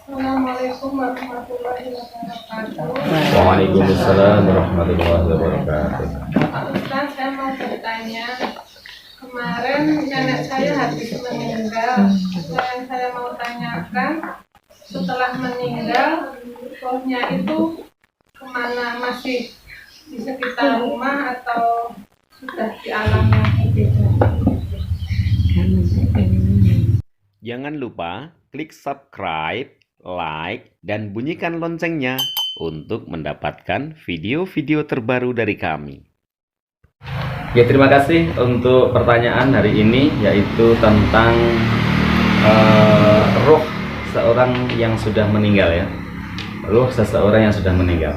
Assalamualaikum warahmatullahi wabarakatuh. Waalaikumsalam warahmatullahi wabarakatuh. Ustaz, saya mau bertanya. Kemarin nenek saya habis meninggal. Yang saya mau tanyakan, setelah meninggal, rohnya itu kemana? Masih di sekitar rumah atau sudah di alam yang berbeda? Jangan lupa klik subscribe, like, dan bunyikan loncengnya untuk mendapatkan video-video terbaru dari kami. Ya, terima kasih untuk pertanyaan hari ini, yaitu tentang roh seorang yang sudah meninggal ya. Roh seseorang yang sudah meninggal.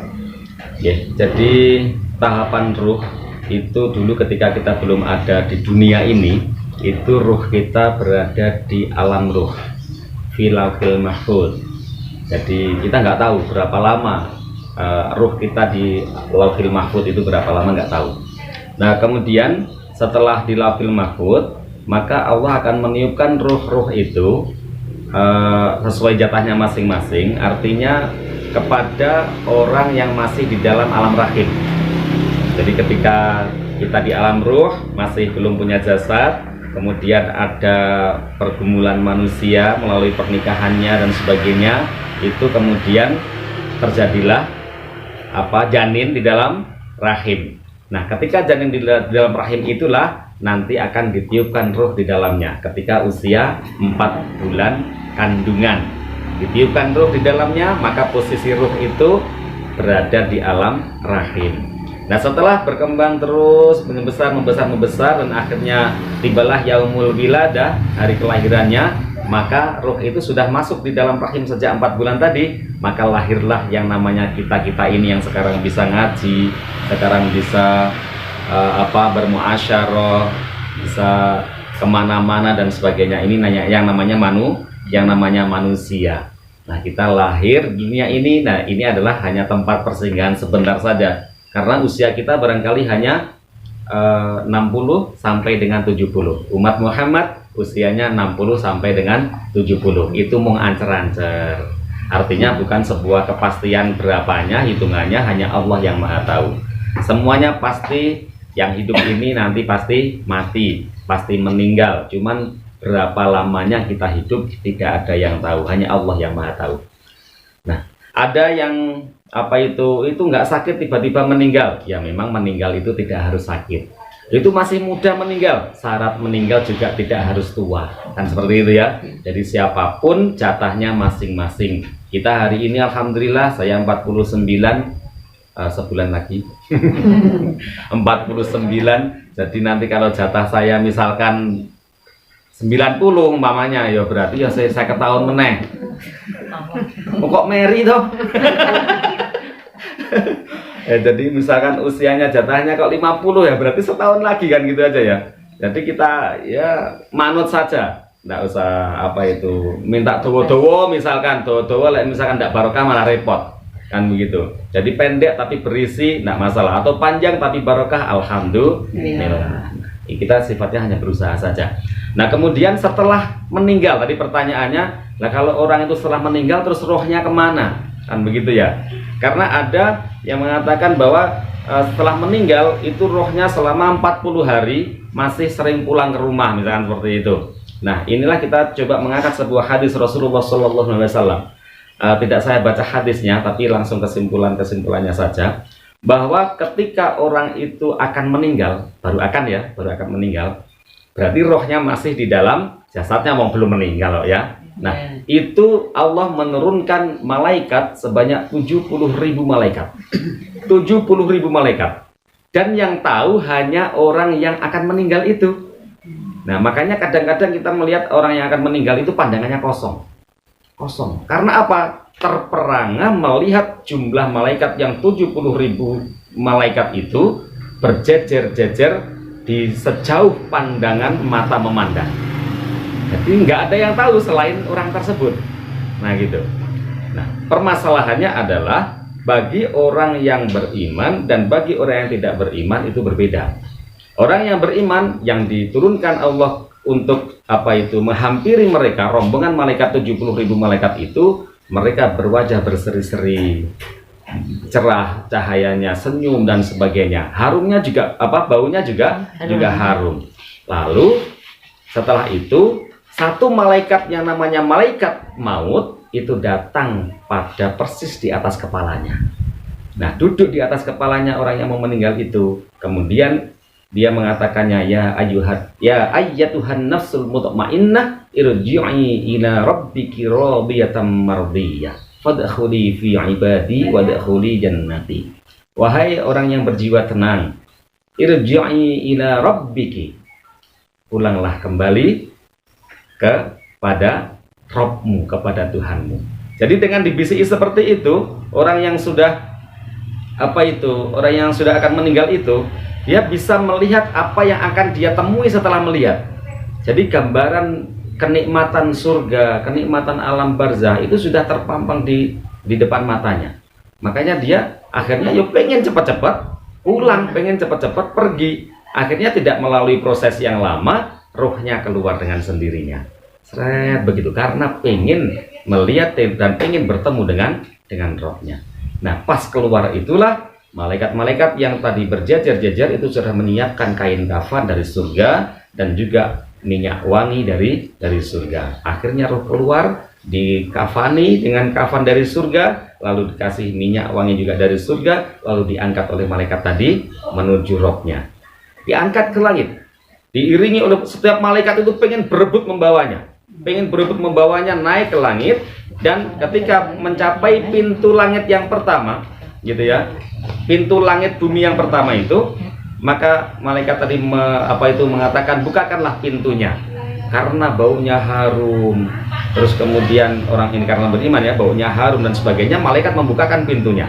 Ya, jadi tahapan ruh itu dulu ketika kita belum ada di dunia ini, itu ruh kita berada di alam ruh, filauhil mahfuz. Jadi kita nggak tahu berapa lama ruh kita di lauhil mahfuz, itu berapa lama nggak tahu. Nah, kemudian setelah di lauhil mahfuz, maka Allah akan meniupkan ruh-ruh itu sesuai jatahnya masing-masing, artinya kepada orang yang masih di dalam alam rahim. Jadi ketika kita di alam ruh masih belum punya jasad, kemudian ada pergumulan manusia melalui pernikahannya dan sebagainya, itu kemudian terjadilah janin di dalam rahim. Nah, ketika janin di dalam rahim itulah nanti akan ditiupkan ruh di dalamnya ketika usia 4 bulan kandungan. Ditiupkan ruh di dalamnya, maka posisi ruh itu berada di alam rahim. Nah, setelah berkembang terus membesar dan akhirnya tibalah yaumul wiladah, hari kelahirannya, maka ruh itu sudah masuk di dalam rahim sejak 4 bulan tadi, maka lahirlah yang namanya kita ini yang sekarang bisa ngaji, sekarang bisa bermuasyarah, bisa kemana-mana dan sebagainya. Ini yang namanya manusia. Nah, kita lahir dunia ini, nah ini adalah hanya tempat persinggahan sebentar saja. Karena usia kita barangkali hanya 60 sampai dengan 70. Umat Muhammad usianya 60 sampai dengan 70. Itu mau ancer-ancer. Artinya bukan sebuah kepastian berapanya, hitungannya hanya Allah yang Maha tahu. Semuanya pasti, yang hidup ini nanti pasti mati, pasti meninggal. Cuman berapa lamanya kita hidup tidak ada yang tahu, hanya Allah yang Maha tahu. Nah, ada yang itu nggak sakit tiba-tiba meninggal. Ya, memang meninggal itu tidak harus sakit. Itu masih muda meninggal. Syarat meninggal juga tidak harus tua. Kan seperti itu ya. Jadi siapapun jatahnya masing-masing. Kita hari ini alhamdulillah saya 49, sebulan lagi 49. Jadi nanti kalau jatah saya misalkan 90 umpamanya, ya berarti ya saya ketahuan meneh. Kok Mary toh? Ya, jadi misalkan usianya jatahnya kok 50, ya berarti setahun lagi kan, gitu aja ya. Jadi kita ya manut saja, nggak usah minta dowo-dowo, misalkan misalkan nggak barokah malah repot kan begitu. Jadi pendek tapi berisi nggak masalah, atau panjang tapi barokah, alhamdulillah. Kita sifatnya hanya berusaha saja. Nah, kemudian setelah meninggal, tadi pertanyaannya, nah kalau orang itu setelah meninggal terus rohnya kemana? Kan begitu ya. Karena ada yang mengatakan bahwa setelah meninggal itu rohnya selama 40 hari masih sering pulang ke rumah, misalkan seperti itu. Nah, inilah kita coba mengangkat sebuah hadis Rasulullah SAW. Tidak saya baca hadisnya, tapi langsung kesimpulannya saja. Bahwa ketika orang itu akan meninggal, baru akan meninggal, berarti rohnya masih di dalam jasadnya, belum meninggal ya. Nah, itu Allah menurunkan malaikat sebanyak 70.000 malaikat. 70.000 malaikat. Dan yang tahu hanya orang yang akan meninggal itu. Nah, makanya kadang-kadang kita melihat orang yang akan meninggal itu pandangannya kosong. Karena apa? Terperangah melihat jumlah malaikat yang 70.000 malaikat itu berjejer-jejer di sejauh pandangan mata memandang. Jadi nggak ada yang tahu selain orang tersebut. Nah, gitu. Nah, permasalahannya adalah bagi orang yang beriman dan bagi orang yang tidak beriman itu berbeda. Orang yang beriman yang diturunkan Allah untuk menghampiri mereka, rombongan malaikat 70.000 malaikat itu mereka berwajah berseri-seri, cerah cahayanya, senyum dan sebagainya. Harumnya juga baunya juga harum. Lalu setelah itu satu malaikat yang namanya malaikat maut itu datang pada persis di atas kepalanya. Nah, duduk di atas kepalanya orang yang mau meninggal itu. Kemudian dia mengatakannya, ya ayyatuhan nafsul mutmainnah irji'i ila rabbiki radiyatan mardiyah fadkhuli fi ibadi wadkhuli jannati. Wahai orang yang berjiwa tenang, irji'i ila rabbiki, pulanglah kembali kepada Rabbmu, kepada Tuhanmu. Jadi dengan dibisiki seperti itu, orang yang sudah orang yang sudah akan meninggal itu, dia bisa melihat apa yang akan dia temui setelah melihat. Jadi gambaran kenikmatan surga, kenikmatan alam barzah itu sudah terpampang di depan matanya. Makanya dia akhirnya pengen cepat-cepat pulang, pengen cepat-cepat pergi. Akhirnya tidak melalui proses yang lama, rohnya keluar dengan sendirinya. Seret begitu, karena pengen melihat dan pengen bertemu dengan rohnya. Nah, pas keluar itulah malaikat-malaikat yang tadi berjajar-jajar itu sudah menyiapkan kain kafan dari surga dan juga minyak wangi dari surga. Akhirnya roh keluar, dikafani dengan kafan dari surga, lalu dikasih minyak wangi juga dari surga, lalu diangkat oleh malaikat tadi menuju rohnya. Diangkat ke langit, diiringi oleh setiap malaikat itu pengen berebut membawanya naik ke langit. Dan ketika mencapai pintu langit yang pertama, gitu ya, pintu langit bumi yang pertama itu, maka malaikat tadi mengatakan, bukakanlah pintunya, karena baunya harum. Terus kemudian orang ini karena beriman ya, baunya harum dan sebagainya, malaikat membukakan pintunya.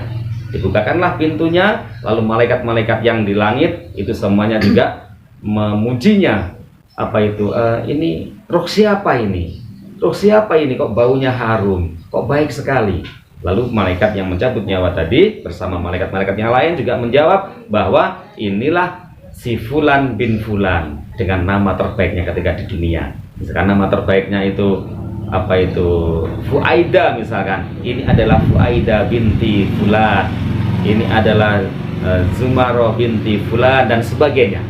Dibukakanlah pintunya, lalu malaikat-malaikat yang di langit itu semuanya juga memujinya. Ini roh siapa ini? Roh siapa ini kok baunya harum, kok baik sekali. Lalu malaikat yang mencabut nyawa tadi bersama malaikat-malaikat yang lain juga menjawab bahwa inilah si Fulan bin Fulan dengan nama terbaiknya ketika di dunia. Misalkan nama terbaiknya itu Fuaida misalkan. Ini adalah Fuaida binti Fulan. Ini adalah Zumaro binti Fulan dan sebagainya.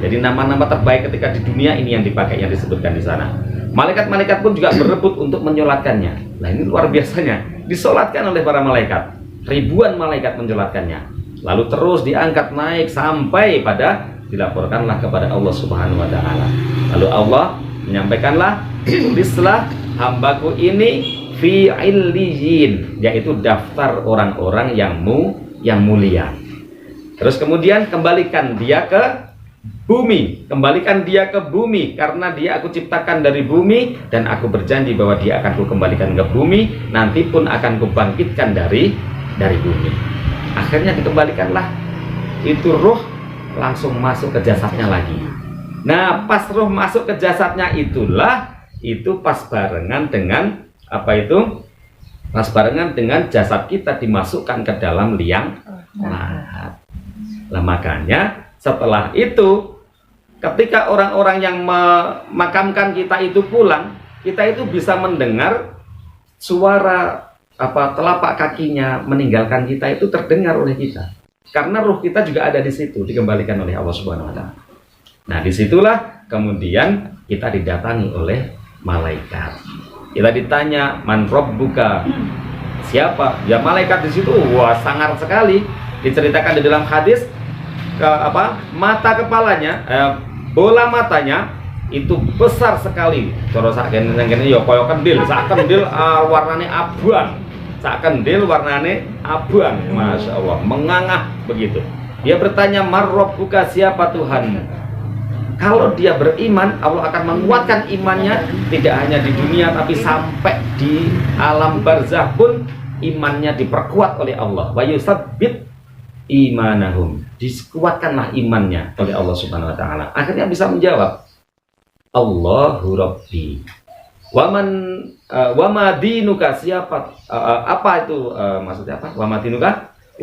Jadi nama-nama terbaik ketika di dunia ini yang dipakai, yang disebutkan di sana. Malaikat-malaikat pun juga berebut untuk menyolatkannya. Nah, ini luar biasanya, disolatkan oleh para malaikat. Ribuan malaikat mensolatkannya. Lalu terus diangkat naik sampai pada dilaporkanlah kepada Allah Subhanahu wa taala. Lalu Allah menyampaikanlah, tulislah hambaku ini fi illiyin, yaitu daftar orang-orang yang mulia. Terus kemudian kembalikan dia ke bumi, karena dia aku ciptakan dari bumi dan aku berjanji bahwa dia akan kukembalikan ke bumi, nanti pun akan kubangkitkan dari bumi. Akhirnya dikembalikanlah itu roh, langsung masuk ke jasadnya lagi. Nah, pas roh masuk ke jasadnya itulah itu pas barengan dengan jasad kita dimasukkan ke dalam liang lahat. Nah, makanya setelah itu, ketika orang-orang yang memakamkan kita itu pulang, kita itu bisa mendengar suara telapak kakinya meninggalkan kita itu terdengar oleh kita. Karena ruh kita juga ada di situ, dikembalikan oleh Allah Subhanahu wa taala. Nah, disitulah kemudian kita didatangi oleh malaikat. Kita ditanya, "Man rabbuka?" Siapa? Ya malaikat di situ sangar sekali. Diceritakan di dalam hadis mata kepalanya, bola matanya itu besar sekali. Cara sakene yo koyo kendil, sak kendil warnane abang. Sak kendil warnane abang. Masya Allah, mengangah begitu. Dia bertanya, "Marrabbuka, siapa Tuhan?" Kalau dia beriman, Allah akan menguatkan imannya, tidak hanya di dunia tapi sampai di alam barzah pun imannya diperkuat oleh Allah. Wa yusabbit imanahum, dikuatkanlah imannya oleh Allah Subhanahu wa taala. Akhirnya bisa menjawab, Allahu Rabbi. Wa ma dinuka, siapa maksudnya apa? Wa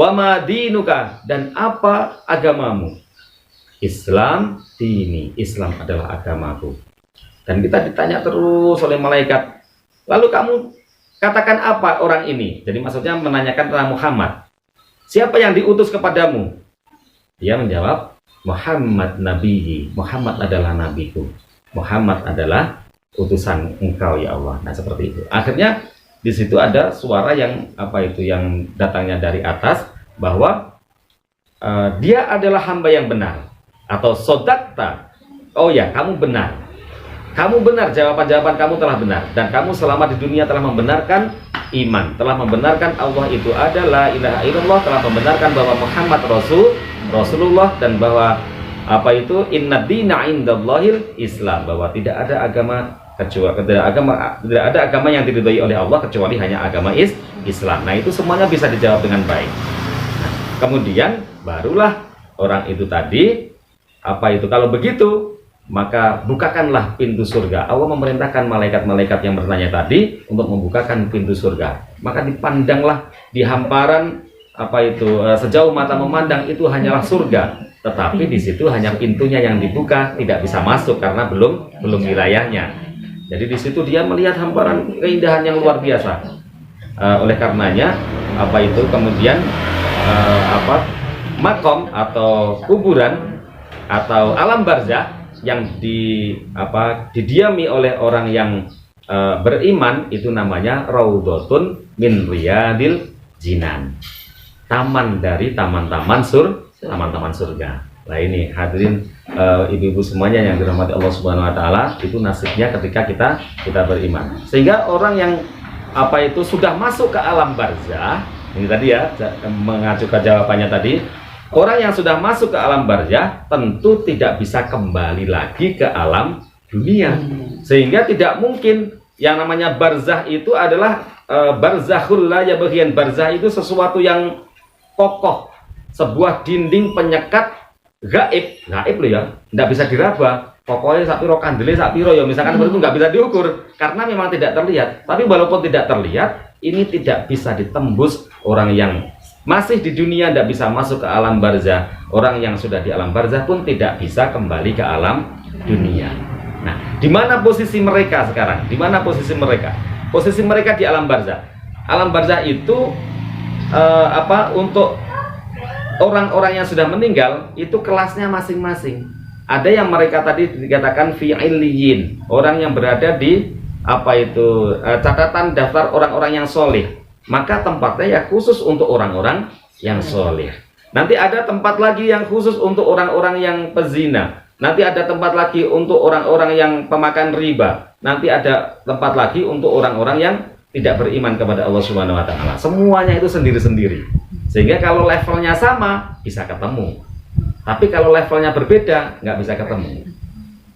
ma dinuka, dan apa agamamu? Islam dini, Islam adalah agamaku. Dan kita ditanya terus oleh malaikat, lalu kamu katakan apa orang ini? Jadi maksudnya menanyakan tentang Muhammad. Siapa yang diutus kepadamu? Dia menjawab, Muhammad Nabihi. Muhammad adalah nabiku. Muhammad adalah utusan engkau ya Allah. Nah seperti itu. Akhirnya di situ ada suara yang yang datangnya dari atas bahwa dia adalah hamba yang benar atau sodakta. Oh ya, kamu benar. Kamu benar, jawaban-jawaban kamu telah benar. Dan kamu selama di dunia telah membenarkan iman, telah membenarkan Allah itu adalah ilaha illallah, telah membenarkan bahwa Muhammad Rasulullah, dan bahwa inna dina indallahil Islam, bahwa tidak ada agama yang diridhai oleh Allah kecuali hanya agama Islam. Nah itu semuanya bisa dijawab dengan baik. Nah, kemudian barulah orang itu tadi kalau begitu, maka bukakanlah pintu surga. Allah memerintahkan malaikat-malaikat yang bertanya tadi untuk membukakan pintu surga. Maka dipandanglah di hamparan sejauh mata memandang itu hanyalah surga. Tetapi di situ hanya pintunya yang dibuka, tidak bisa masuk karena belum wilayahnya. Jadi di situ dia melihat hamparan keindahan yang luar biasa. Oleh karenanya kemudian makom atau kuburan atau alam barzah yang didiami oleh orang yang beriman itu namanya raudhatun min riyadil jinan, taman dari taman-taman surga. Nah ini hadirin ibu-ibu semuanya yang dirahmati Allah Subhanahu wa taala, itu nasibnya ketika kita beriman. Sehingga orang yang sudah masuk ke alam barzah, ini tadi ya mengacu ke jawabannya tadi. Orang yang sudah masuk ke alam barzah tentu tidak bisa kembali lagi ke alam dunia. Sehingga tidak mungkin yang namanya barzah itu adalah barzakhul la yabghiyan. Barzah itu sesuatu yang kokoh, sebuah dinding penyekat gaib loh ya, tidak bisa diraba. Pokoknya sapiro kandele sapiro ya misalkan seperti itu nggak bisa diukur karena memang tidak terlihat. Tapi walaupun tidak terlihat, ini tidak bisa ditembus. Orang yang masih di dunia tidak bisa masuk ke alam barzah. Orang yang sudah di alam barzah pun tidak bisa kembali ke alam dunia. Nah, di mana posisi mereka sekarang? Di mana posisi mereka? Posisi mereka di alam barzah. Alam barzah itu untuk orang-orang yang sudah meninggal itu kelasnya masing-masing. Ada yang mereka tadi dikatakan fi illiyin, orang yang berada di catatan daftar orang-orang yang soleh. Maka tempatnya ya khusus untuk orang-orang yang soleh. Nanti ada tempat lagi yang khusus untuk orang-orang yang pezina. Nanti ada tempat lagi untuk orang-orang yang pemakan riba. Nanti ada tempat lagi untuk orang-orang yang tidak beriman kepada Allah Subhanahu wa taala. Semuanya itu sendiri-sendiri. Sehingga kalau levelnya sama bisa ketemu. Tapi kalau levelnya berbeda nggak bisa ketemu.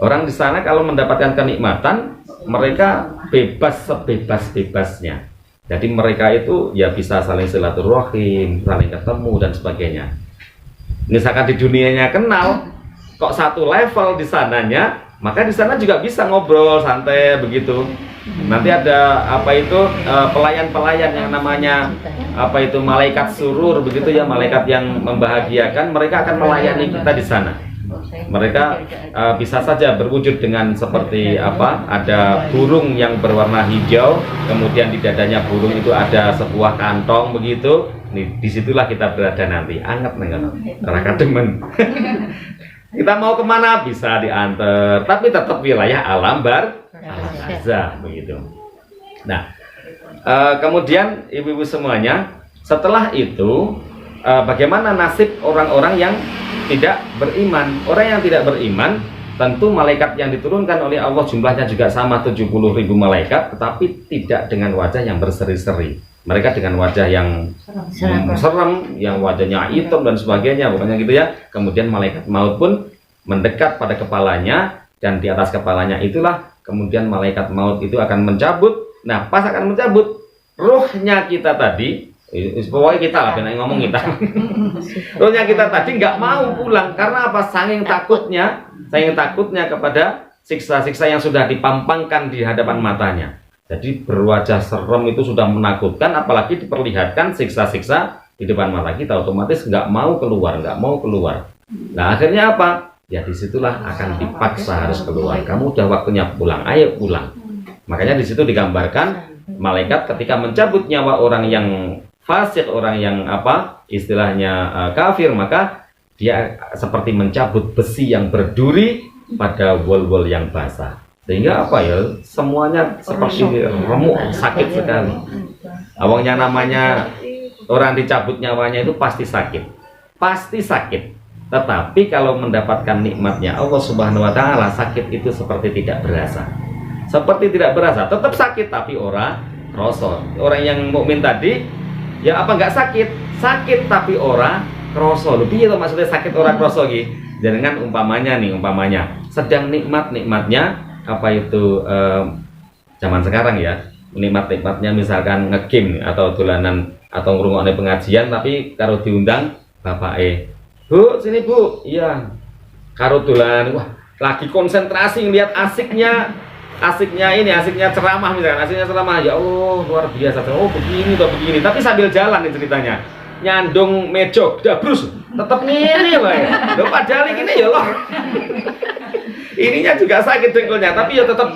Orang di sana kalau mendapatkan kenikmatan, mereka bebas sebebas-bebasnya. Jadi mereka itu ya bisa saling silaturahim, saling ketemu dan sebagainya. Misalkan di dunianya kenal, kok satu level di sananya, maka di sana juga bisa ngobrol santai begitu. Nanti ada pelayan-pelayan yang namanya malaikat surur begitu ya, malaikat yang membahagiakan, mereka akan melayani kita di sana. Mereka bisa saja berwujud dengan seperti ada burung yang berwarna hijau, kemudian di dadanya burung itu ada sebuah kantong begitu. Nih, disitulah kita berada nanti. Anget nih kan, raka demen. Kita mau kemana bisa diantar, tapi tetap wilayah alam barzah begitu. Nah, kemudian ibu-ibu semuanya, setelah itu bagaimana nasib orang-orang yang tidak beriman? Orang yang tidak beriman, tentu malaikat yang diturunkan oleh Allah jumlahnya juga sama 70.000 malaikat, tetapi tidak dengan wajah yang berseri-seri. Mereka dengan wajah yang serem, yang wajahnya hitam dan sebagainya, pokoknya gitu ya. Kemudian malaikat maut pun mendekat pada kepalanya, dan di atas kepalanya itulah kemudian malaikat maut itu akan mencabut. Nah, pas akan mencabut, ruhnya kita tadi, pokoknya kita lah, benar ngomong kita. Ruhnya kita tadi nggak mau pulang karena apa? Saking takutnya kepada siksa-siksa yang sudah dipampangkan di hadapan matanya. Jadi berwajah serem itu sudah menakutkan, apalagi diperlihatkan siksa-siksa di depan mata kita, otomatis nggak mau keluar. Nah akhirnya apa? Ya disitulah akan dipaksa harus keluar. Kamu udah waktunya pulang, ayo pulang. Makanya di situ digambarkan malaikat ketika mencabut nyawa orang yang fasik, orang yang istilahnya kafir, maka dia seperti mencabut besi yang berduri pada wol-wol yang basah, sehingga semuanya seperti remuk, sakit sekali. Awalnya namanya orang dicabut nyawanya itu pasti sakit. Tetapi kalau mendapatkan nikmatnya Allah Subhanahu wa taala, sakit itu seperti tidak berasa. Tetap sakit tapi ora kroso. Orang yang mukmin tadi nggak sakit tapi ora kroso. Lho piye to maksudnya sakit ora kroso iki? Jangan umpamanya sedang nikmatnya zaman sekarang ya. Nikmatnya misalkan ngegame atau dolanan atau ngrungokne pengajian tapi karo diundang bapake. Bu, sini Bu. Iya. Karo dolan, wah, lagi konsentrasi ngelihat asiknya ceramah misalkan, ya Allah luar biasa. Oh begini. Tapi sambil jalan nih ceritanya. Nyandung meja dabrus, tetep ngene wae. Lho padahal ini ya loh. Ininya juga sakit dengkulnya, tapi ya tetep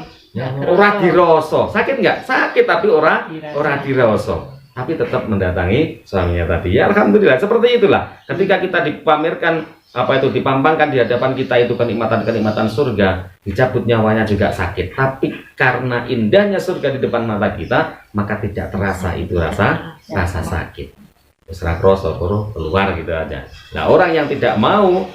ora dirasa. Sakit enggak? Sakit tapi ora dirasa. Tapi tetap mendatangi suaminya tadi. Ya alhamdulillah, seperti itulah. Ketika kita dipamerkan dipampangkan di hadapan kita itu kenikmatan surga, dicabut nyawanya juga sakit. Tapi karena indahnya surga di depan mata kita, maka tidak terasa itu rasa sakit. Serah kroso keluar gitu aja. Nah, orang yang tidak mau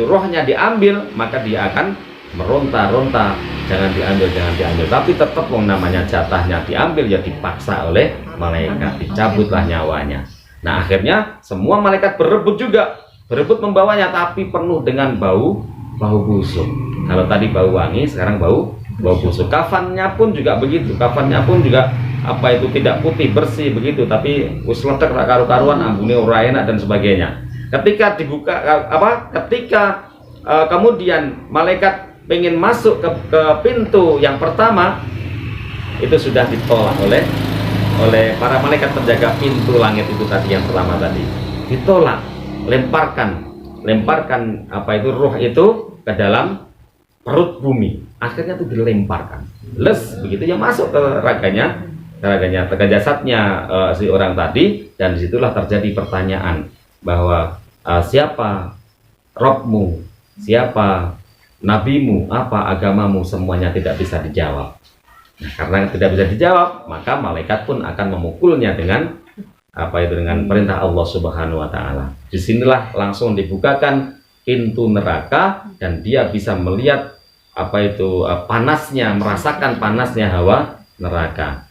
rohnya diambil, maka dia akan meronta-ronta, jangan diambil. Tapi tetap namanya jatahnya diambil, ya dipaksa oleh malaikat, dicabutlah nyawanya. Nah, akhirnya semua malaikat berebut membawanya, tapi penuh dengan bau busuk. Kalau tadi bau wangi, sekarang bau busuk. Kafannya pun juga begitu. Tidak putih bersih begitu, tapi wis ledek ra karu-karuan, ambune ora enak dan sebagainya. Ketika dibuka kemudian malaikat pengen masuk ke pintu yang pertama, itu sudah ditolak oleh para malaikat penjaga pintu langit itu tadi, yang pertama tadi ditolak. Lemparkan ruh itu ke dalam perut bumi. Akhirnya itu dilemparkan, begitu ya, masuk ke raganya, ke jasadnya si orang tadi. Dan disitulah terjadi pertanyaan bahwa siapa Robmu, siapa nabimu, apa agamamu, semuanya tidak bisa dijawab. Nah, karena tidak bisa dijawab, maka malaikat pun akan memukulnya dengan dengan perintah Allah Subhanahu wa taala. Disinilah langsung dibukakan pintu neraka dan dia bisa melihat panasnya, merasakan panasnya hawa neraka.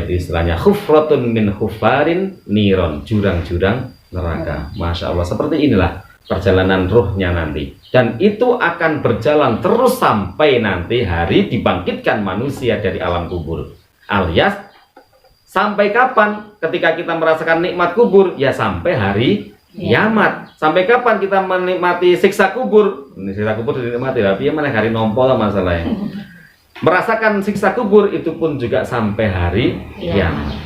Istilahnya hufratun min hufarin niron, jurang-jurang neraka. Masya Allah, seperti inilah perjalanan ruhnya nanti, dan itu akan berjalan terus sampai nanti hari dibangkitkan manusia dari alam kubur. Alias sampai kapan? Ketika kita merasakan nikmat kubur, ya sampai hari kiamat. Sampai kapan kita menikmati siksa kubur? Siksa kubur dinikmati, tapi mana hari nompol masalahnya. Merasakan siksa kubur itu pun juga sampai hari kiamat.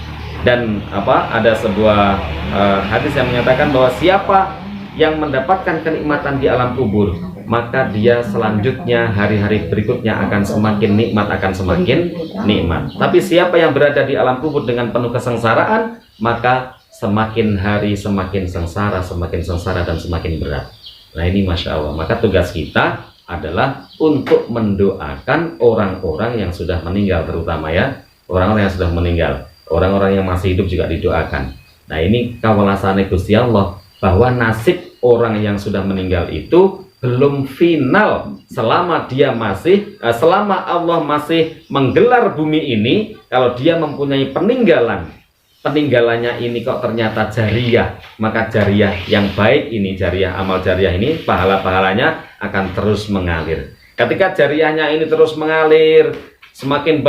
Dan ada sebuah hadis yang menyatakan bahwa siapa yang mendapatkan kenikmatan di alam kubur, maka dia selanjutnya hari-hari berikutnya akan semakin nikmat, Tapi siapa yang berada di alam kubur dengan penuh kesengsaraan, maka semakin hari semakin sengsara dan semakin berat. Nah, ini Masya Allah. Maka tugas kita adalah untuk mendoakan orang-orang yang sudah meninggal, terutama ya orang-orang yang sudah meninggal. Orang-orang yang masih hidup juga didoakan. Nah, ini kawalasane Gusti Allah, bahwa nasib orang yang sudah meninggal itu belum final selama Allah masih menggelar bumi ini. Kalau dia mempunyai peninggalannya ini kok ternyata jariyah, maka jariyah yang baik ini, amal jariyah ini, pahala-pahalanya akan terus mengalir. Ketika jariyahnya ini terus mengalir, semakin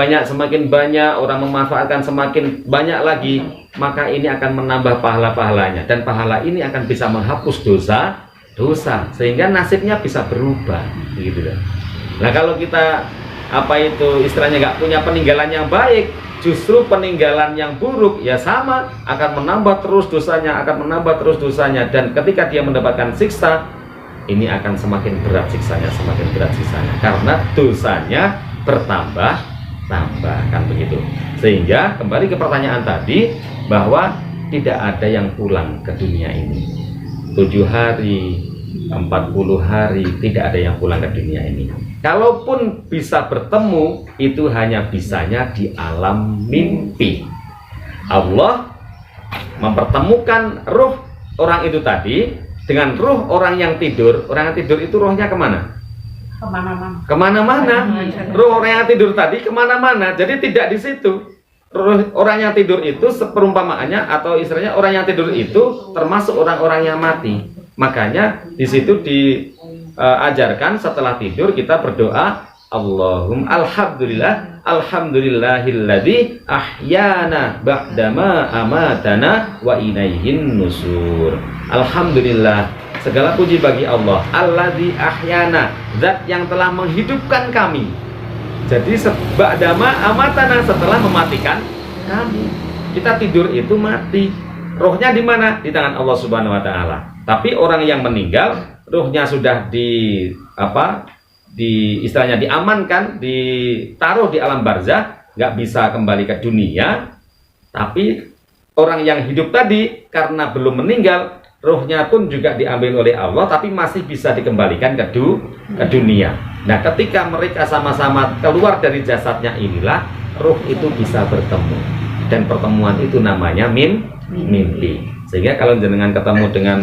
banyak orang memanfaatkan, semakin banyak lagi, maka ini akan menambah pahala-pahalanya, dan pahala ini akan bisa menghapus dosa, sehingga nasibnya bisa berubah, gitu kan. Nah, kalau kita istilahnya nggak punya peninggalan yang baik, justru peninggalan yang buruk, ya sama, akan menambah terus dosanya, dan ketika dia mendapatkan siksa, ini akan semakin berat siksanya, karena dosanya bertambah kan begitu. Sehingga kembali ke pertanyaan tadi, bahwa tidak ada yang pulang ke dunia ini 7 hari, 40 hari, tidak ada yang pulang ke dunia ini. Kalaupun bisa bertemu, itu hanya bisanya di alam mimpi. Allah mempertemukan ruh orang itu tadi dengan ruh orang yang tidur. Orang yang tidur itu rohnya kemana? Kemana-mana. Roh orang yang tidur tadi kemana-mana. Jadi tidak di situ. Roh orang yang tidur itu seperumpamaannya, atau istilahnya orang yang tidur itu termasuk orang-orang yang mati. Makanya di situ diajarkan setelah tidur kita berdoa, alhamdulillahilladzi ahyana ba'dama amatana wa ilaihin nusur. Alhamdulillah, segala puji bagi Allah, alladzi ahyana, zat yang telah menghidupkan kami. Jadi ba'dama amatana, setelah mematikan kami. Kita tidur itu mati. Rohnya di mana? Di tangan Allah Subhanahu wa taala. Tapi orang yang meninggal, rohnya sudah istilahnya diamankan, ditaruh di alam barzah, nggak bisa kembali ke dunia. Tapi orang yang hidup tadi karena belum meninggal, rohnya pun juga diambil oleh Allah, tapi masih bisa dikembalikan ke dunia. Nah, ketika mereka sama-sama keluar dari jasadnya inilah roh itu bisa bertemu, dan pertemuan itu namanya mimpi. Sehingga kalau jenengan ketemu dengan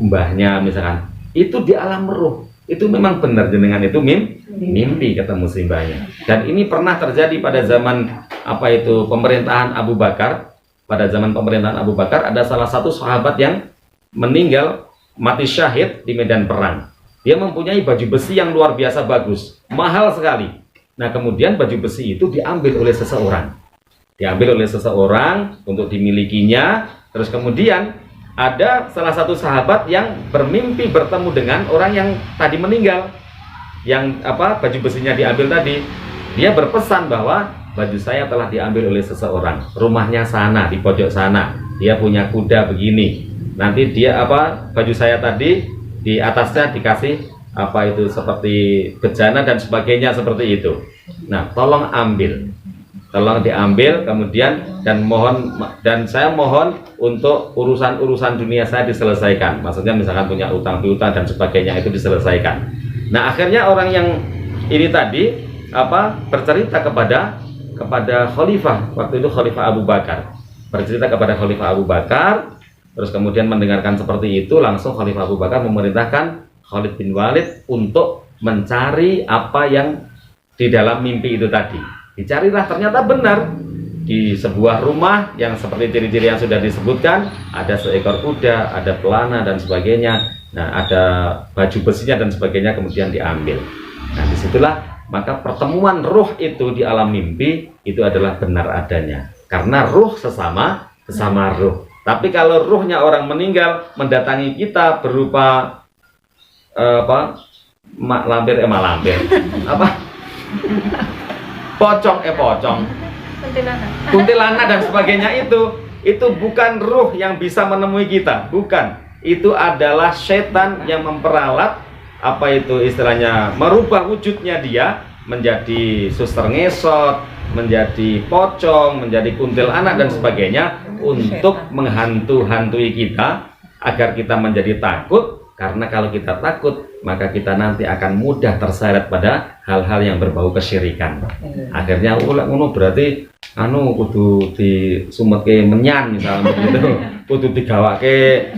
mbahnya misalkan, itu di alam roh, itu memang benar jenengan itu mimpi ketemu simbahnya. Dan ini pernah terjadi pada zaman pemerintahan Abu Bakar. Pada zaman pemerintahan Abu Bakar ada salah satu sahabat yang meninggal mati syahid di medan perang. Dia mempunyai baju besi yang luar biasa bagus, mahal sekali. Nah, kemudian baju besi itu diambil oleh seseorang. Diambil oleh seseorang untuk dimilikinya. Terus kemudian ada salah satu sahabat yang bermimpi bertemu dengan orang yang tadi meninggal, yang baju besinya diambil tadi. Dia berpesan bahwa baju saya telah diambil oleh seseorang, rumahnya sana di pojok sana, dia punya kuda begini, nanti dia baju saya tadi di atasnya dikasih seperti bejana dan sebagainya seperti itu. Nah, tolong ambil, tolong diambil kemudian, dan saya mohon untuk urusan dunia saya diselesaikan. Maksudnya misalkan punya utang piutang dan sebagainya itu diselesaikan. Nah, akhirnya orang yang ini tadi bercerita kepada khalifah, waktu itu Khalifah Abu Bakar, bercerita kepada Khalifah Abu Bakar. Terus kemudian mendengarkan seperti itu, langsung Khalifah Abu Bakar memerintahkan Khalid bin Walid untuk mencari apa yang di dalam mimpi itu tadi. Dicarilah, ternyata benar, di sebuah rumah yang seperti ciri-ciri yang sudah disebutkan, ada seekor kuda, ada pelana dan sebagainya. Nah, ada baju besinya dan sebagainya, kemudian diambil. Nah, disitulah maka pertemuan ruh itu di alam mimpi itu adalah benar adanya, karena ruh sesama ruh. Tapi kalau ruhnya orang meninggal mendatangi kita berupa pocong, kuntilanak dan sebagainya, itu bukan ruh yang bisa menemui kita, bukan. Itu adalah setan yang memperalat, istilahnya merubah wujudnya dia menjadi suster ngesot, menjadi pocong, menjadi kuntilanak dan sebagainya, untuk menghantui kita agar kita menjadi takut. Karena kalau kita takut, maka kita nanti akan mudah terseret pada hal-hal yang berbau kesyirikan. Akhirnya ngono berarti kudu disumeke menyan misalnya begitu, kudu digawake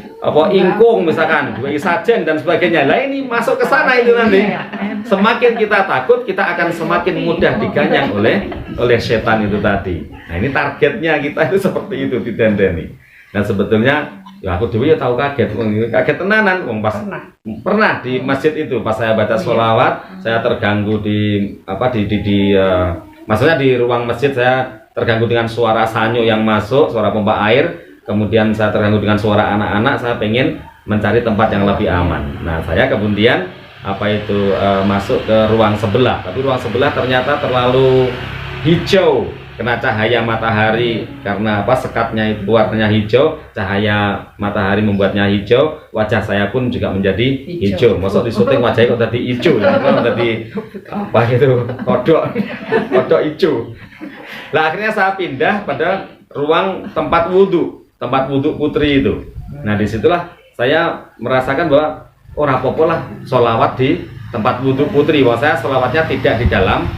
ingkung misalkan, dua sajen dan sebagainya. Lah ini masuk ke sana itu nanti. Semakin kita takut, kita akan semakin mudah diganyang oleh setan itu tadi. Nah, ini targetnya kita itu seperti itu, ditendeni. Dan sebetulnya ya aku dulu ya tahu kaget tenanan, pernah di masjid itu pas saya baca sholawat, saya terganggu maksudnya di ruang masjid saya terganggu dengan suara sanyo yang masuk, suara pompa air, kemudian saya terganggu dengan suara anak-anak, saya pengen mencari tempat yang lebih aman. Nah, saya kemudian masuk ke ruang sebelah, tapi ruang sebelah ternyata terlalu hijau, kena cahaya matahari, karena sekatnya itu warnanya hijau, cahaya matahari membuatnya hijau, wajah saya pun juga menjadi hijau. Masuk di syuting wajahnya kok tadi hijau, tadi kodok hijau. Lah akhirnya saya pindah pada ruang tempat wudhu putri itu. Nah disitulah saya merasakan bahwa oh rapopo lah sholawat di tempat wudhu putri. Bahwa saya sholawatnya tidak di dalam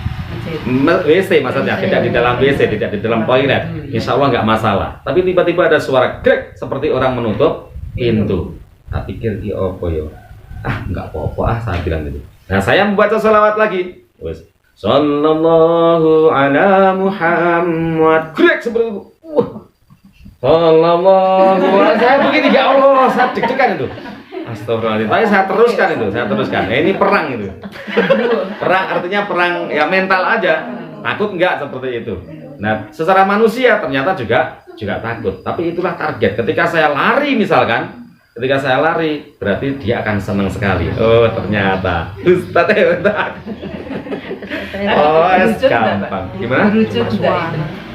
WC, maksudnya tidak di dalam WC, tidak di dalam toilet. Insya Allah nggak masalah. Tapi tiba-tiba ada suara krek seperti orang menutup pintu. Tak pikir apa yo? Nggak apa-apa saya bilang gitu. Nah saya membaca sholawat lagi. Sallallahu ala Muhammad. Krek seperti itu. Sallallahu alaihi. Saya begini ya Allah, saya deg-degan itu. Astagfirullahaladzim. Tapi saya teruskan. Nah, ini perang itu. Perang artinya perang ya mental aja. Takut enggak seperti itu. Nah, secara manusia ternyata juga takut. Tapi itulah target. Ketika saya lari misalkan, berarti dia akan senang sekali. Oh, ternyata. Ustaz oh, gampang. Gimana?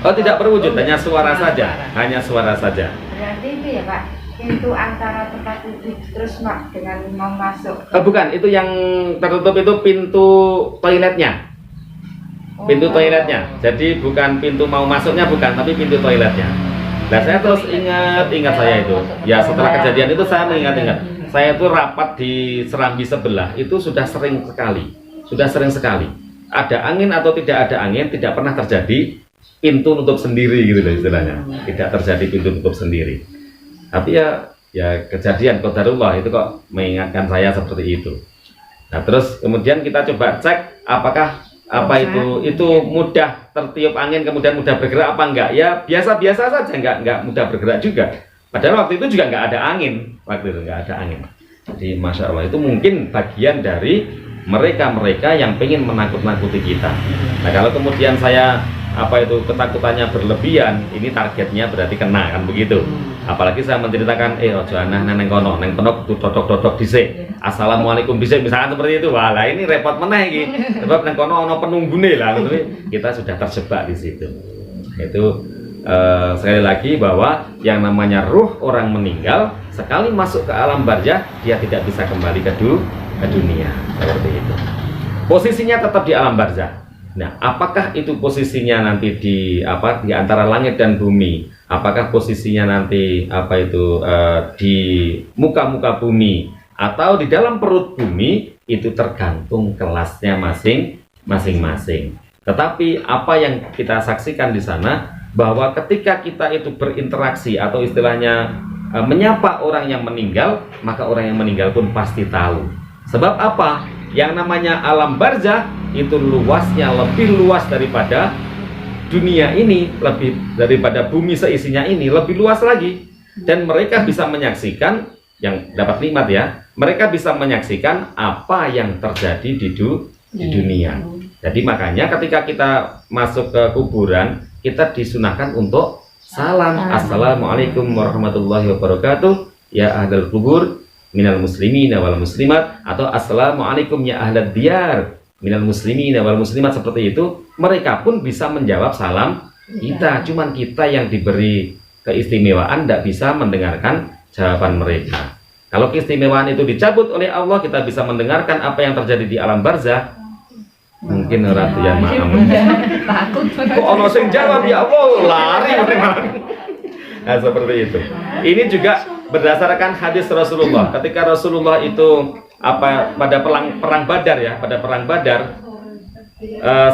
Oh, tidak berwujud, hanya suara saja. Berarti itu ya Pak, pintu antara tempat duduk terus Mak dengan mau masuk. Bukan, itu yang tertutup itu pintu toiletnya. Pintu toiletnya. Jadi bukan pintu mau masuknya bukan, tapi pintu toiletnya. Nah, saya terus ingat saya itu. Ya, setelah kejadian itu saya mengingat-ingat. Saya itu rapat di Serambi sebelah itu sudah sering sekali. Ada angin atau tidak ada angin, tidak pernah terjadi pintu nutup sendiri gitu loh istilahnya. Tidak terjadi pintu nutup sendiri. Tapi ya kejadian qadarullah itu kok mengingatkan saya seperti itu. Nah, terus kemudian kita coba cek apakah itu mudah tertiup angin kemudian mudah bergerak apa enggak? Ya biasa-biasa saja, enggak mudah bergerak juga. Padahal waktu itu juga enggak ada angin. Jadi Masya Allah itu mungkin bagian dari mereka yang pengen menakut-nakuti kita. Nah kalau kemudian saya ketakutannya berlebihan, ini targetnya berarti kena kan begitu. Apalagi saya menceritakan ojo anah neng kono neng penok dodok dhisik. Assalamualaikum dhisik misalkan seperti itu. Wah, lah ini repot meneh iki. Sebab neng kono ono penunggune lah, tapi kita sudah terjebak di situ. Itu sekali lagi bahwa yang namanya ruh orang meninggal sekali masuk ke alam barzah dia tidak bisa kembali ke dunia seperti itu. Posisinya tetap di alam barzah. Nah, apakah itu posisinya nanti di antara langit dan bumi? Apakah posisinya nanti di muka-muka bumi atau di dalam perut bumi? Itu tergantung kelasnya masing-masing. Tetapi apa yang kita saksikan di sana bahwa ketika kita itu berinteraksi atau istilahnya menyapa orang yang meninggal, maka orang yang meninggal pun pasti tahu. Sebab apa? Yang namanya alam barzah itu luasnya lebih luas daripada dunia ini, lebih daripada bumi seisinya ini, lebih luas lagi. Dan mereka bisa menyaksikan, yang dapat nikmat ya, mereka bisa menyaksikan apa yang terjadi di dunia. Jadi makanya ketika kita masuk ke kuburan, kita disunahkan untuk salam. Assalamualaikum warahmatullahi wabarakatuh ya ahlal kubur minal muslimin wal muslimat, atau assalamualaikum ya ahlad diyar minal muslimin wal muslimat, seperti itu. Mereka pun bisa menjawab salam kita, cuman kita yang diberi keistimewaan tidak bisa mendengarkan jawaban mereka. Kalau keistimewaan itu dicabut oleh Allah, kita bisa mendengarkan apa yang terjadi di alam barzah. Mungkin ratu yang takut kok ono sing jawab ya Allah lari. Nah seperti itu. Ini juga berdasarkan hadis Rasulullah. Ketika Rasulullah itu pada perang Badar ya,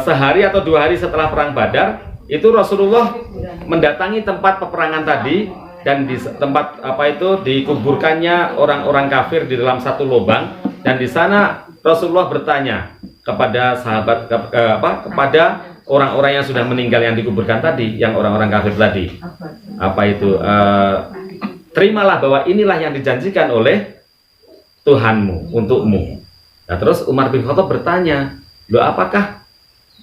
sehari atau 2 hari setelah perang Badar itu Rasulullah mendatangi tempat peperangan tadi, dan di tempat dikuburkannya orang-orang kafir di dalam satu lubang, dan di sana Rasulullah bertanya kepada sahabat kepada orang-orang yang sudah meninggal yang dikuburkan tadi, yang orang-orang kafir tadi, terimalah bahwa inilah yang dijanjikan oleh Tuhanmu untukmu. Nah, terus Umar bin Khattab bertanya, loh apakah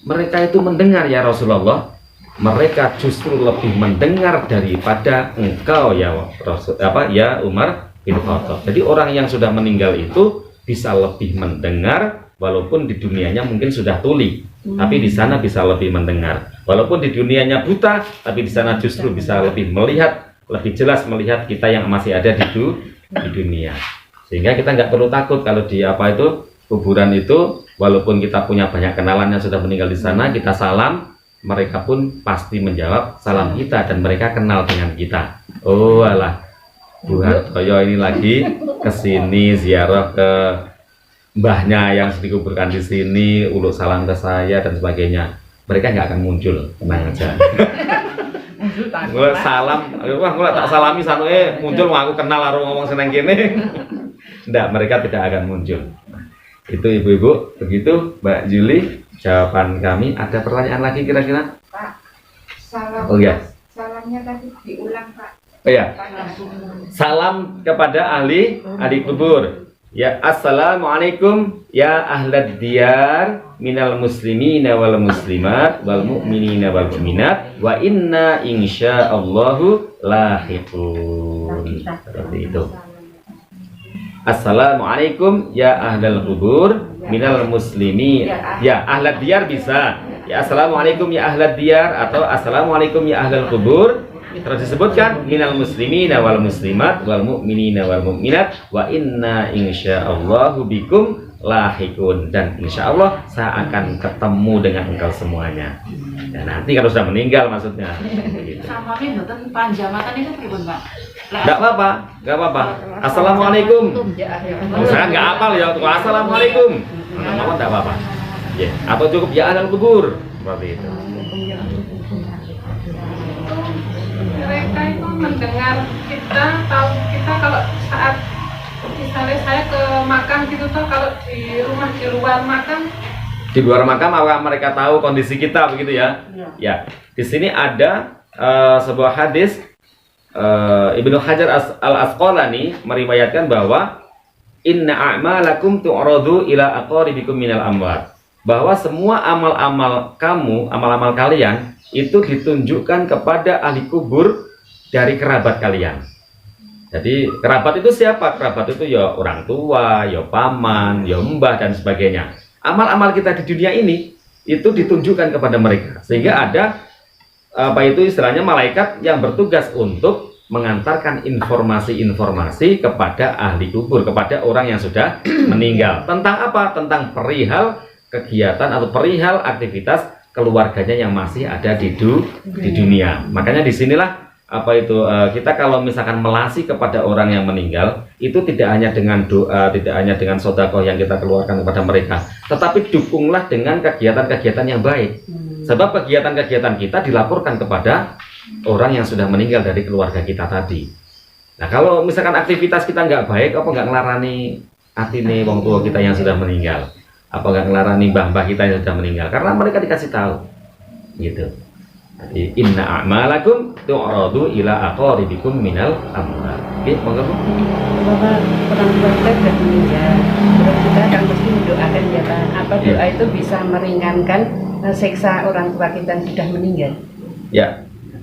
mereka itu mendengar ya Rasulullah? Mereka justru lebih mendengar daripada engkau ya Umar bin Khattab. Jadi orang yang sudah meninggal itu bisa lebih mendengar, walaupun di dunianya mungkin sudah tuli, tapi di sana bisa lebih mendengar. Walaupun di dunianya buta, tapi di sana justru bisa lebih melihat, lebih jelas melihat kita yang masih ada di dunia. Sehingga kita nggak perlu takut kalau di kuburan itu, walaupun kita punya banyak kenalan yang sudah meninggal di sana, kita salam, mereka pun pasti menjawab salam kita dan mereka kenal dengan kita. Oh alah, Bu Hartoyo ini lagi kesini ziarah ke mbahnya yang dikuburkan di sini, uluk salam ke saya dan sebagainya. Mereka nggak akan muncul, tenang aja. Gue salam, wah gue tak salami sanue muncul, aku kenal aku ngomong seneng gini. Nggak, mereka tidak akan muncul. Itu ibu-ibu, begitu Mbak Juli jawaban kami. Ada pertanyaan lagi kira-kira? Pak, salam. Oh iya. Salamnya tadi diulang Pak. Oh ya, salam kepada ahli kubur. Ya, assalamualaikum ya ahlad diyar minal muslimina wal muslimat wal mu'minina wal mu'minat wa inna insyaallahu lahiqun. Seperti itu. Assalamualaikum ya ahlal kubur minal muslimin. Ya, ahlad diyar bisa. Ya, assalamualaikum ya ahlad diyar atau assalamualaikum ya ahlal kubur. Terus disebutkan minal muslimina wal muslimat wal mu'minina wal mu'minat wa inna insyaallahu bikum lahikun, dan insyaallah saya akan ketemu dengan engkau semuanya. Dan nanti kalau sudah meninggal maksudnya. Gitu. Sama mboten panjamatan itu pripun, Pak? Enggak apa-apa, enggak apa-apa. Assalamualaikum. Misalkan enggak hafal ya, assalamualaikum. Enggak apa-apa. Ya, atau cukup ya ahlal kubur. Seperti itu. Mereka itu mendengar kita, tahu kita kalau saat misalnya saya ke makam gitu tuh, kalau di luar makam. Di luar makam apakah mereka tahu kondisi kita begitu ya? Ya. Di sini ada sebuah hadis Ibnu Hajar al-Asqalani meriwayatkan bahwa inna a'malakum tu'radu ila aqaribikum minal amwat. Bahwa semua amal-amal kamu, amal-amal kalian itu ditunjukkan kepada ahli kubur dari kerabat kalian. Jadi kerabat itu siapa? Kerabat itu ya orang tua, ya paman, ya mbah dan sebagainya. Amal-amal kita di dunia ini itu ditunjukkan kepada mereka. Sehingga ada apa itu istilahnya malaikat yang bertugas untuk mengantarkan informasi-informasi kepada ahli kubur, kepada orang yang sudah meninggal. Tentang apa? Tentang perihal kegiatan atau perihal aktivitas keluarganya yang masih ada di dunia. Makanya disinilah apa itu kita kalau misalkan melasi kepada orang yang meninggal itu tidak hanya dengan doa, tidak hanya dengan sedekah yang kita keluarkan kepada mereka, tetapi dukunglah dengan kegiatan-kegiatan yang baik. Sebab kegiatan-kegiatan kita dilaporkan kepada orang yang sudah meninggal dari keluarga kita tadi. Nah kalau misalkan aktivitas kita nggak baik, apa nggak ngelarani atine wong tua kita yang sudah meninggal? Apa nggak ngelarani mbah-mbah kita yang sudah meninggal? Karena mereka dikasih tahu, gitu. Jadi inna a'malakum tu'radu ila aqaribikum minal amwat. Oke, monggo Bu. Bapak orang tua kita sudah meninggal, terus kita akan mesti mendoakan ya Pak. Apa doa itu bisa meringankan siksa orang tua kita yang sudah meninggal? Ya.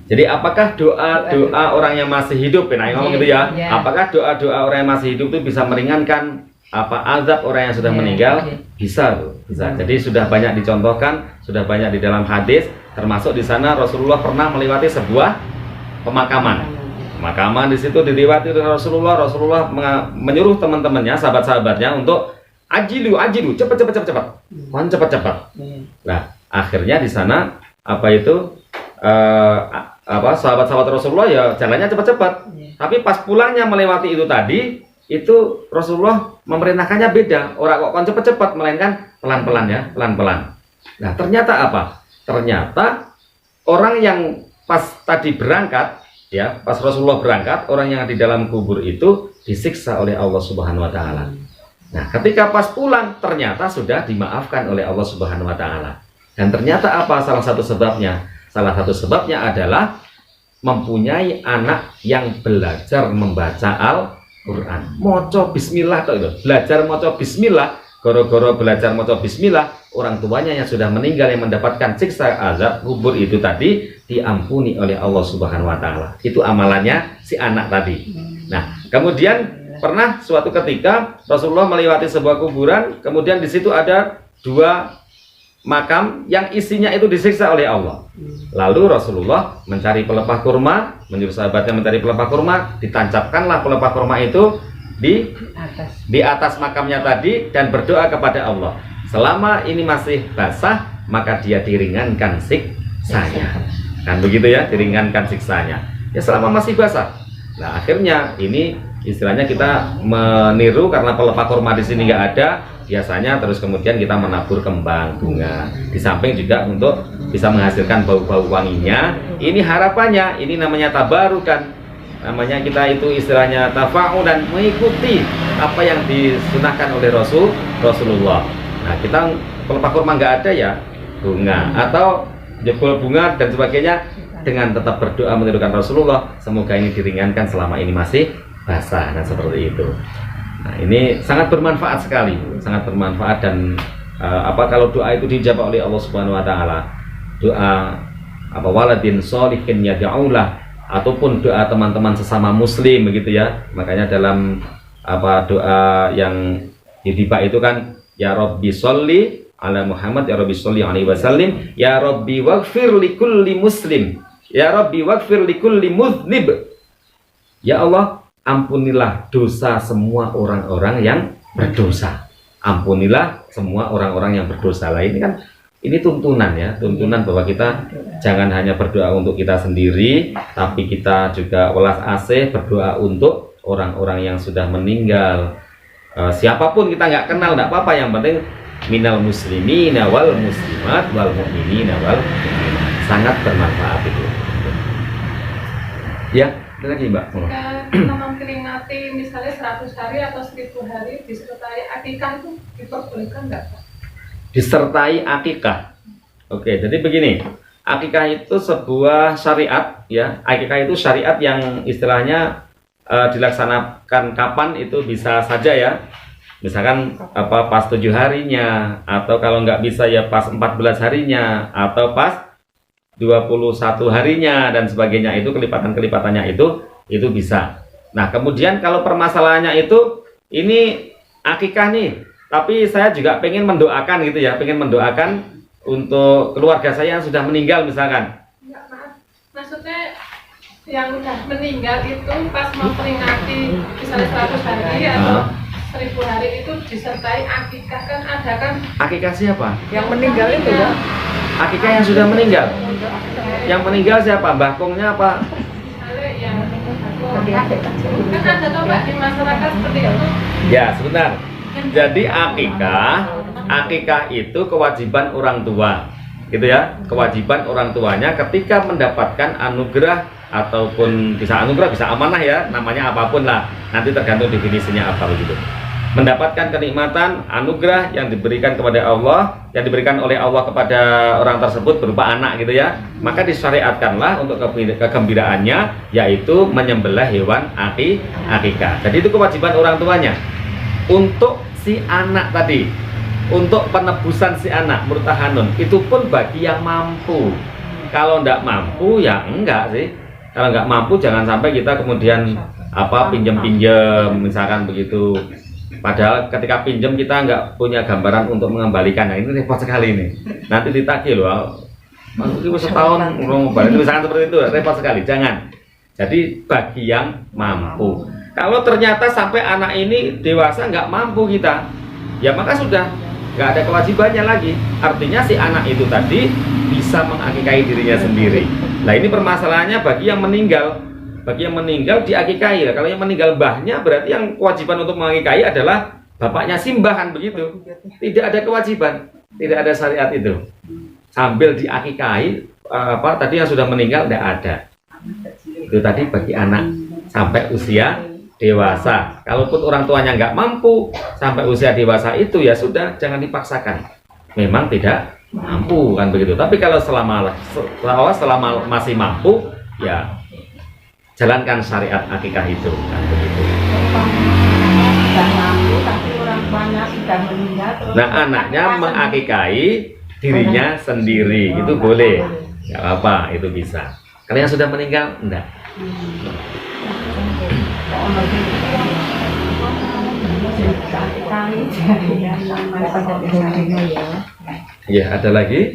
Jadi apakah doa orang yang masih hidup, nah ngomong gitu ya? Apakah doa orang yang masih hidup itu bisa meringankan apa azab orang yang sudah meninggal? Bisa, Bu. Bisa. Jadi sudah banyak dicontohkan, sudah banyak di dalam hadis, termasuk di sana Rasulullah pernah melewati sebuah pemakaman. Pemakaman di situ dilewati oleh Rasulullah. Rasulullah menyuruh teman-temannya, sahabat-sahabatnya untuk ajilu, cepat. Mohon cepat. Nah, akhirnya di sana apa itu sahabat-sahabat Rasulullah ya jalannya cepat-cepat. Tapi pas pulangnya melewati itu tadi, itu Rasulullah memerintahkannya beda. Orang kok kon cepet-cepet, melainkan pelan-pelan ya, pelan-pelan. Nah, ternyata apa? Ternyata orang yang pas tadi berangkat, ya, pas Rasulullah berangkat, orang yang di dalam kubur itu disiksa oleh Allah Subhanahu wa taala. Nah, ketika pas pulang ternyata sudah dimaafkan oleh Allah Subhanahu wa taala. Dan ternyata apa salah satu sebabnya? Salah satu sebabnya adalah mempunyai anak yang belajar membaca Al-Quran, moco bismillah itu. Belajar moco bismillah, goro-goro belajar moco bismillah, orang tuanya yang sudah meninggal yang mendapatkan siksa azab kubur itu tadi diampuni oleh Allah Subhanahu wa taala. Itu amalannya si anak tadi. Nah, kemudian pernah suatu ketika Rasulullah melewati sebuah kuburan, kemudian di situ ada dua makam yang isinya itu disiksa oleh Allah. Lalu Rasulullah mencari pelepah kurma, menyuruh sahabatnya mencari pelepah kurma, ditancapkanlah pelepah kurma itu di atas makamnya tadi dan berdoa kepada Allah. Selama ini masih basah, maka dia diringankan siksanya. Kan begitu ya, diringankan siksanya. Ya selama masih basah. Nah akhirnya ini istilahnya kita meniru karena pelepah kurma di sini nggak ada. Biasanya terus kemudian kita menabur kembang bunga. Di samping juga untuk bisa menghasilkan bau-bau wanginya. Ini harapannya, ini namanya tabarukan. Namanya kita itu istilahnya tafa'u dan mengikuti apa yang disunahkan oleh Rasulullah. Nah kita pelepah kurma nggak ada ya bunga atau jebol bunga dan sebagainya, dengan tetap berdoa menirukan Rasulullah, semoga ini diringankan selama ini masih basah. Nah seperti itu. Nah ini sangat bermanfaat sekali, sangat bermanfaat. Dan kalau doa itu dijawab oleh Allah Subhanahu Wa Taala, doa waladin sholihin yad'ulah, ataupun doa teman-teman sesama muslim begitu ya. Makanya dalam doa yang ditiba itu kan, ya Rabbi sholli ala Muhammad, ya Rabbi sholli alaihi wasallim, ya Rabbi waghfir likulli muslim, ya Rabbi waghfir likulli mudhnib. Ya Allah, ampunilah dosa semua orang-orang yang berdosa. Ampunilah semua orang-orang yang berdosa. Lah ini kan ini tuntunan ya, tuntunan bahwa kita jangan hanya berdoa untuk kita sendiri, tapi kita juga welas asih berdoa untuk orang-orang yang sudah meninggal. Siapapun kita nggak kenal, nggak apa-apa, yang penting minal muslimina wal muslimat wal mu'minina wal mu'minat. Sangat bermanfaat itu. Ya, ada lagi Mbak. Kita memperingati misalnya 100 hari atau 1000 hari disertai akikah itu diperbolehkan nggak Pak? Disertai akikah. Oke, jadi begini, akikah itu sebuah syariat ya. Akikah itu syariat yang istilahnya dilaksanakan kapan itu bisa saja ya. Misalkan pas 7 harinya, atau kalau nggak bisa ya pas 14 harinya, atau pas 21 harinya dan sebagainya. Itu kelipatan-kelipatannya itu bisa. Nah, kemudian kalau permasalahannya itu ini akikah nih, tapi saya juga pengen mendoakan gitu ya, pengen mendoakan untuk keluarga saya yang sudah meninggal misalkan. Enggak, maaf. Maksudnya yang udah meninggal itu pas mau peringati misalnya 100 hari atau 1000 hari itu disertai akikah, kan ada kan? Akikah siapa? Yang meninggal itu ya. Akikah yang sudah meninggal. Yang meninggal siapa? Mbah Kongnya apa? Misalnya yang kan ada tuh Pak di masyarakat seperti itu. Ya, sebentar. Jadi akikah itu kewajiban orang tua, gitu ya. Kewajiban orang tuanya ketika mendapatkan anugerah, ataupun bisa anugerah, bisa amanah ya, namanya apapun lah. Nanti tergantung definisinya apa begitu. Mendapatkan kenikmatan, anugerah yang diberikan kepada Allah, yang diberikan oleh Allah kepada orang tersebut berupa anak gitu ya. Maka disyariatkanlah untuk kegembiraannya, yaitu menyembelih hewan akikah. Jadi itu kewajiban orang tuanya. Untuk si anak tadi, untuk penebusan si anak, murtahanun, itu pun bagi yang mampu. Kalau enggak mampu ya enggak sih. Kalau enggak mampu jangan sampai kita kemudian pinjam-pinjam misalkan begitu. Padahal ketika pinjam kita enggak punya gambaran untuk mengembalikan. Nah, ini repot sekali nih. Nanti ditagih loh. Maksudnya setahun ngomong misalkan seperti itu, repot sekali. Jangan. Jadi bagi yang mampu. Kalau ternyata sampai anak ini dewasa nggak mampu kita, ya maka sudah nggak ada kewajibannya lagi. Artinya si anak itu tadi bisa mengakikahi dirinya sendiri. Nah ini permasalahannya bagi yang meninggal. Bagi yang meninggal diakikahi. Kalau yang meninggal mbahnya, berarti yang kewajiban untuk mengakikahi adalah bapaknya simbahan begitu. Tidak ada kewajiban, tidak ada syariat itu. Sambil diakikahi tadi yang sudah meninggal tidak ada. Itu tadi bagi anak sampai usia dewasa. Kalaupun orang tuanya nggak mampu sampai usia dewasa itu ya sudah, jangan dipaksakan. Memang tidak mampu kan begitu. Tapi kalau selama masih mampu ya jalankan syariat akikah itu kan begitu. Tidak mampu tapi orang tuanya sudah meninggal. Nah anaknya mengakikahi dirinya sendiri itu boleh, nggak apa itu bisa. Kalau yang sudah meninggal enggak. Ya, ada lagi?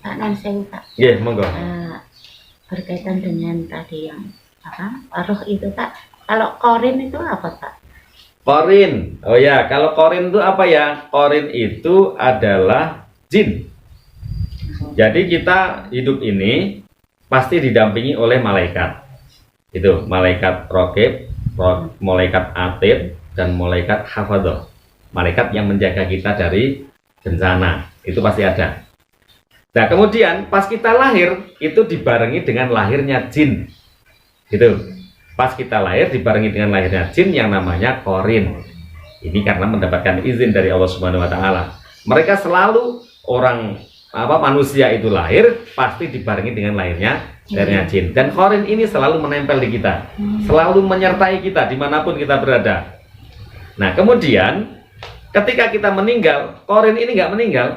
Pak Nonseng Pak. Ya, monggo. Berkaitan dengan tadi yang roh itu Pak. Kalau korin itu apa Pak? Korin. Oh ya, kalau korin itu apa ya? Korin itu adalah jin. Jadi kita hidup ini pasti didampingi oleh malaikat. Itu malaikat raqib, malaikat atid, dan malaikat hafadhah. Malaikat yang menjaga kita dari bencana. Itu pasti ada. Nah, kemudian pas kita lahir itu dibarengi dengan lahirnya jin. Gitu. Pas kita lahir dibarengi dengan lahirnya jin yang namanya qarin. Ini karena mendapatkan izin dari Allah Subhanahu wa taala. Mereka selalu manusia itu lahir pasti dibarengi dengan lahirnya jin. Dan qarin ini selalu menempel di kita, selalu menyertai kita dimanapun kita berada. Nah, kemudian ketika kita meninggal, qarin ini nggak meninggal.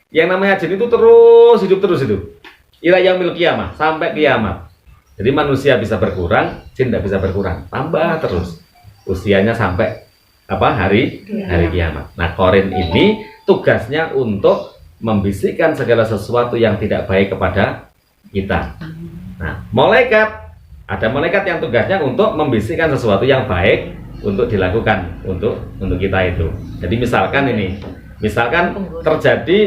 Yang namanya jin itu terus hidup terus itu. Ila yaumil qiyamah, sampai kiamat. Jadi manusia bisa berkurang, jin tidak bisa berkurang, tambah terus usianya sampai hari kiamat. Nah, qarin ini tugasnya untuk membisikkan segala sesuatu yang tidak baik kepada kita. Nah, ada malaikat yang tugasnya untuk membisikkan sesuatu yang baik untuk dilakukan untuk kita itu. Jadi misalkan terjadi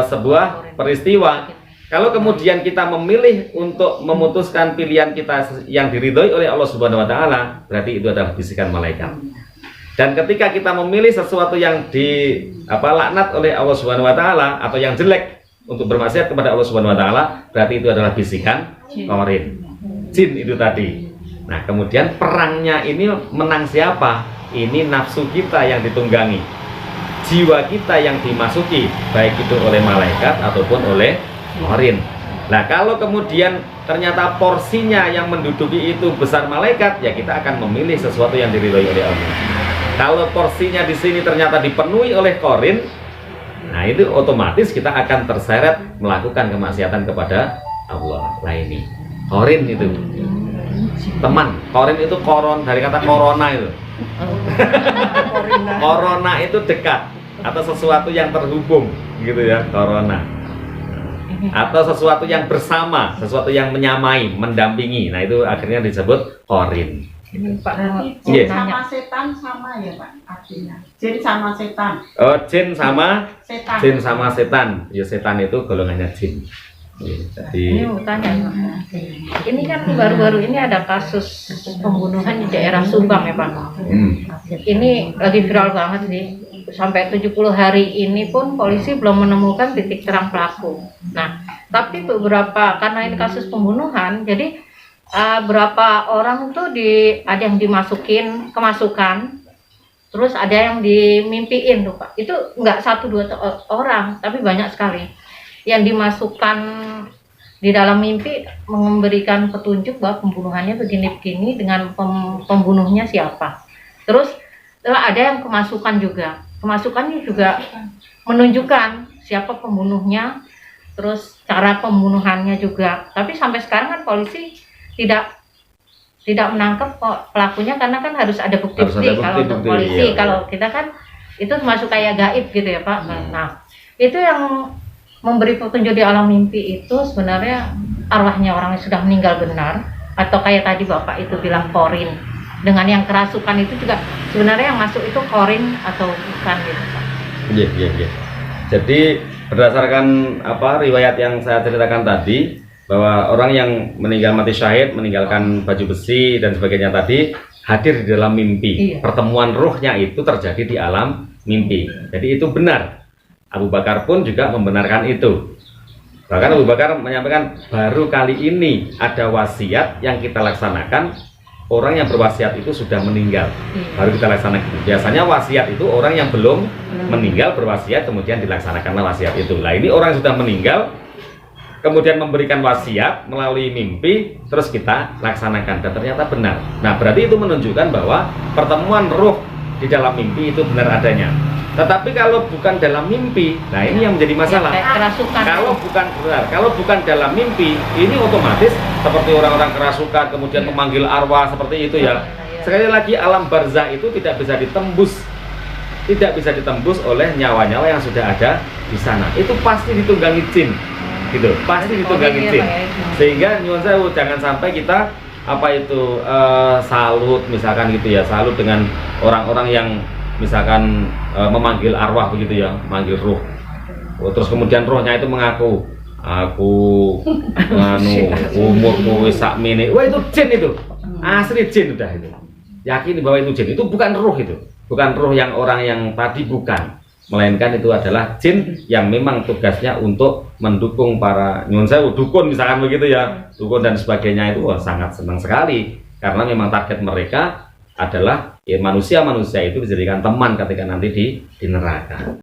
sebuah peristiwa, kalau kemudian kita memilih untuk memutuskan pilihan kita yang diridhoi oleh Allah Subhanahu wa taala, berarti itu adalah bisikan malaikat. Dan ketika kita memilih sesuatu yang dilaknat oleh Allah Subhanahu wa taala atau yang jelek untuk bermaksiat kepada Allah Subhanahu wa taala, berarti itu adalah bisikan qarin. Jin itu tadi. Nah, kemudian perangnya ini menang siapa? Ini nafsu kita yang ditunggangi. Jiwa kita yang dimasuki, baik itu oleh malaikat ataupun oleh qarin. Nah, kalau kemudian ternyata porsinya yang menduduki itu besar malaikat, ya kita akan memilih sesuatu yang diridhoi oleh Allah. Kalau porsinya di sini ternyata dipenuhi oleh qarin, nah itu otomatis kita akan terseret melakukan kemaksiatan kepada Allah. Nah, ini qarin itu teman. Qarin itu dari kata corona itu. Corona itu dekat atau sesuatu yang terhubung gitu ya, corona. Atau sesuatu yang bersama, sesuatu yang menyamai, mendampingi. Nah, itu akhirnya disebut qarin. Ini Pak, Iya. sama setan sama ya Pak artinya. Jin sama setan. Oh, jin sama Setan. jin sama setan. Ya, setan itu golongannya jin. Jadi Ini mau tanya, Pak. Ini kan baru-baru ini ada kasus pembunuhan di daerah Subang ya Pak. Ini lagi viral banget sih. Sampai 70 hari ini pun polisi belum menemukan titik terang pelaku. Nah, tapi karena ini kasus pembunuhan, jadi berapa orang tuh ada yang dimasukin kemasukan, terus ada yang dimimpiin tuh Pak. Itu nggak 1-2 orang, tapi banyak sekali yang dimasukkan di dalam mimpi, memberikan petunjuk bahwa pembunuhannya begini-begini dengan pembunuhnya siapa. Terus ada yang kemasukan juga. Kemasukannya juga menunjukkan siapa pembunuhnya, terus cara pembunuhannya juga. Tapi sampai sekarang kan polisi tidak menangkap pelakunya karena kan harus ada bukti-bukti kalau untuk polisi. Iya. Kalau kita kan itu masuk kayak gaib gitu ya Pak. Nah, itu yang memberi petunjuk di alam mimpi itu sebenarnya arwahnya orang yang sudah meninggal benar, atau kayak tadi Bapak itu bilang qarin. Dengan yang kerasukan itu juga sebenarnya yang masuk itu qarin atau bukan gitu Pak. Iya. Jadi berdasarkan riwayat yang saya ceritakan tadi, bahwa orang yang meninggal mati syahid, meninggalkan baju besi dan sebagainya tadi, hadir di dalam mimpi. Iya. Pertemuan ruhnya itu terjadi di alam mimpi. Jadi itu benar. Abu Bakar pun juga membenarkan itu. Bahkan Abu Bakar menyampaikan, baru kali ini ada wasiat yang kita laksanakan, orang yang berwasiat itu sudah meninggal, baru kita laksanakan. Biasanya wasiat itu orang yang belum meninggal berwasiat, kemudian dilaksanakanlah wasiat itu. Nah, ini orang yang sudah meninggal kemudian memberikan wasiat melalui mimpi, terus kita laksanakan dan ternyata benar. Nah, berarti itu menunjukkan bahwa pertemuan ruh di dalam mimpi itu benar adanya. Tetapi kalau bukan dalam mimpi, nah ini yang menjadi masalah. Kerasukan. Kalau bukan dalam mimpi, ini otomatis seperti orang-orang kerasukan kemudian memanggil arwah seperti itu ya. Sekali lagi, alam barzah itu tidak bisa ditembus oleh nyawa-nyawa yang sudah ada di sana. Itu pasti ditunggangi jin. Gitu, pasti ditunggangi jin. Sehingga nyuwun sewu, jangan sampai kita salut misalkan gitu ya, salut dengan orang-orang yang misalkan memanggil arwah begitu ya, memanggil ruh. Terus kemudian rohnya itu mengaku, aku umurku wis sakmene. Wah, itu jin itu. Asli jin udah itu. Yakini bahwa itu jin. Itu bukan roh itu. Bukan roh yang orang yang tadi, bukan. Melainkan itu adalah jin yang memang tugasnya untuk mendukung para nyuwun sewu, dukun misalkan begitu ya. Dukun dan sebagainya itu sangat senang sekali karena memang target mereka adalah ya, manusia-manusia itu dijadikan teman ketika nanti di neraka.